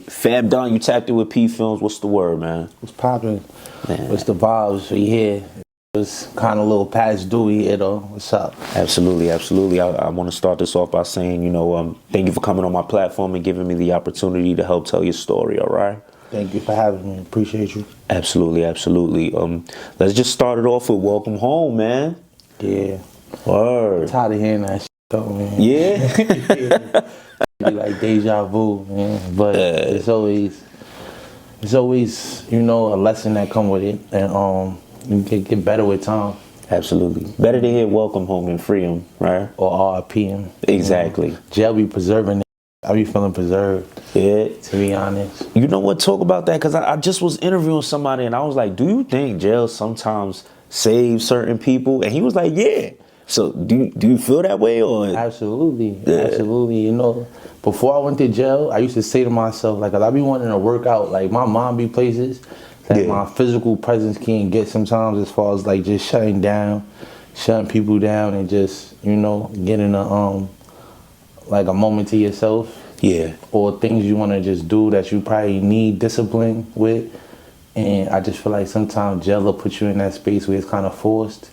FABDON, you tapped in with PPhilms. What's the word, man? What's poppin'? What's the vibes? We here. It's kind of a little past due here, though. What's up? Absolutely, absolutely. I want to start this off by saying, thank you for coming on my platform and giving me the opportunity to help tell your story, all right? Thank you for having me. Appreciate you. Absolutely, absolutely. Let's just start it off with welcome home, man. Yeah. Word. I'm tired of hearing that shit, though, man. Yeah? Yeah. Be like deja vu, man. But it's always, a lesson that come with it. And you can get better with time. Absolutely. Better to hear welcome home than freedom, right? Or RPM. Exactly. Jail be preserving it. I be feeling preserved. Yeah. To be honest. You know what? Talk about that, because I just was interviewing somebody and I was like, do you think jail sometimes saves certain people? And he was like, yeah. So do you feel that way? Or Absolutely. Yeah. Absolutely. Before I went to jail, I used to say to myself, like, I be wanting to work out. Like, my mom be places that my physical presence can't get sometimes, as far as like just shutting people down and just, getting like a moment to yourself. Yeah. Or things you want to just do that you probably need discipline with. And I just feel like sometimes jail will put you in that space where it's kind of forced.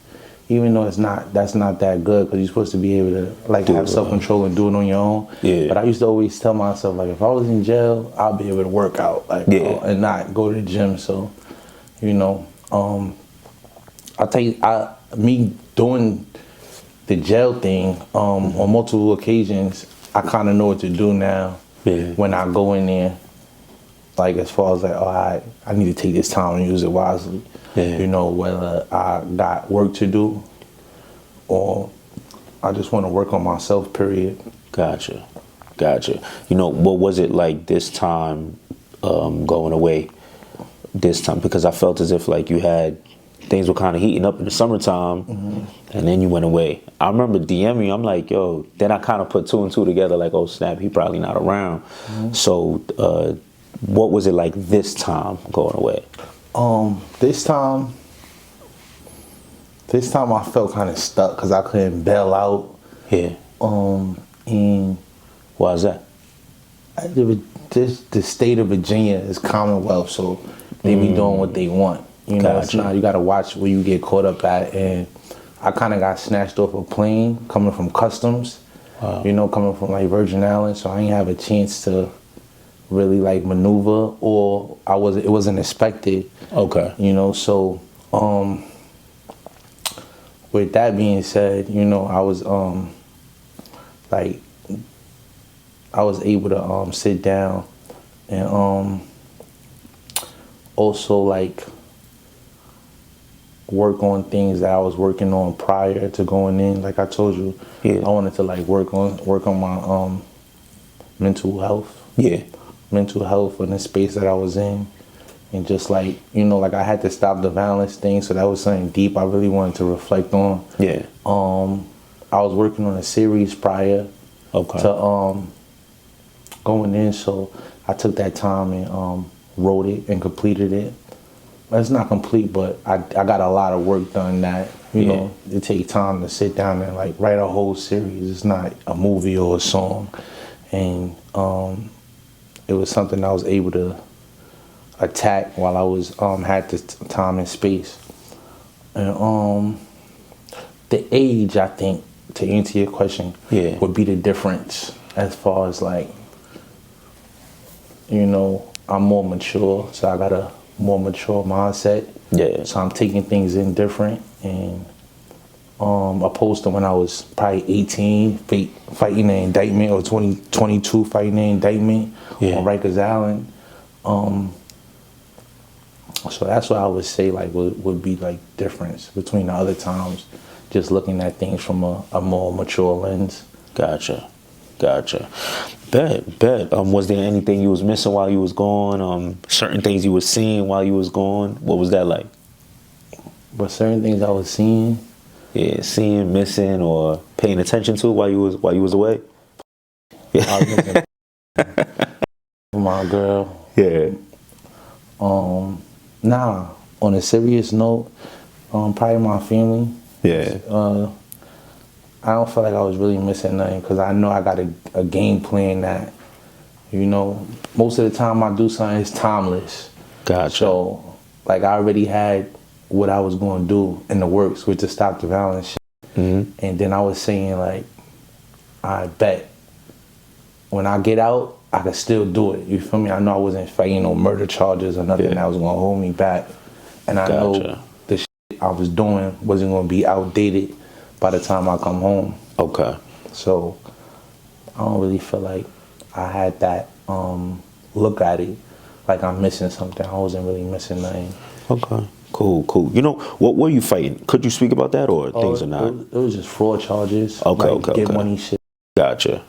Even though that's not that good, because you're supposed to be able to like have self-control and do it on your own. Yeah. But I used to always tell myself, like, if I was in jail, I'll be able to work out, like, and not go to the gym. So, I tell you, me doing the jail thing on multiple occasions, I kind of know what to do now. Yeah. When I go in there, like, as far as like, I need to take this time and use it wisely. Yeah. Whether I got work to do or I just want to work on myself, period. Gotcha. What was it like this time, going away this time? Because I felt as if like things were kind of heating up in the summertime, and then you went away. I remember DMing, I'm like, yo, then I kind of put two and two together, like, oh snap, he probably not around. So what was it like this time going away? This time I felt kind of stuck because I couldn't bail out. Yeah. And why is that? The state of Virginia is Commonwealth, so they be doing what they want. It's not, you gotta watch where you get caught up at. And I kind of got snatched off a plane coming from customs. Wow. Coming from like Virgin Islands, so I didn't have a chance to really like maneuver, or it wasn't expected. Okay. So with that being said, I was I was able to sit down and also like work on things that I was working on prior to going in. Like I told you, I wanted to like work on my mental health. Yeah. Mental health in the space that I was in, and just like like I had to stop the violence thing, so that was something deep I really wanted to reflect on. Yeah. I was working on a series prior to going in, so I took that time and wrote it and completed it. It's not complete, but I got a lot of work done that it takes time to sit down and like write a whole series. It's not a movie or a song, and it was something I was able to attack while I was had the time and space. And the age, I think, to answer your question, would be the difference as far as like, I'm more mature, so I got a more mature mindset. Yeah. So I'm taking things in different, and opposed to when I was probably 18, fighting an indictment, or 22 fighting an indictment on Rikers Island. So that's what I would say like would be like difference between the other times, just looking at things from a more mature lens. Gotcha. Bet. Was there anything you was missing while you was gone? Certain things you was seeing while you was gone? What was that like? But certain things I was seeing? Yeah, seeing, missing, or paying attention to while you was away? Yeah. I was missing my girl. Yeah. Nah, on a serious note, probably my family. Yeah. I don't feel like I was really missing nothing because I know I got a game plan that, you know, most of the time I do something, it's timeless. Gotcha. So, like, I already had what I was going to do in the works, with to stop the violence shit. And then I was saying, like, I bet when I get out, I could still do it. You feel me? I know I wasn't fighting no murder charges or nothing that was going to hold me back. And I know the shit I was doing wasn't going to be outdated by the time I come home. Okay. So I don't really feel like I had that look at it like I'm missing something. I wasn't really missing nothing. Okay. Cool. You know, what were you fighting? Could you speak about that, or things are not? It was just fraud charges. Okay, like, okay. Get money shit. Gotcha.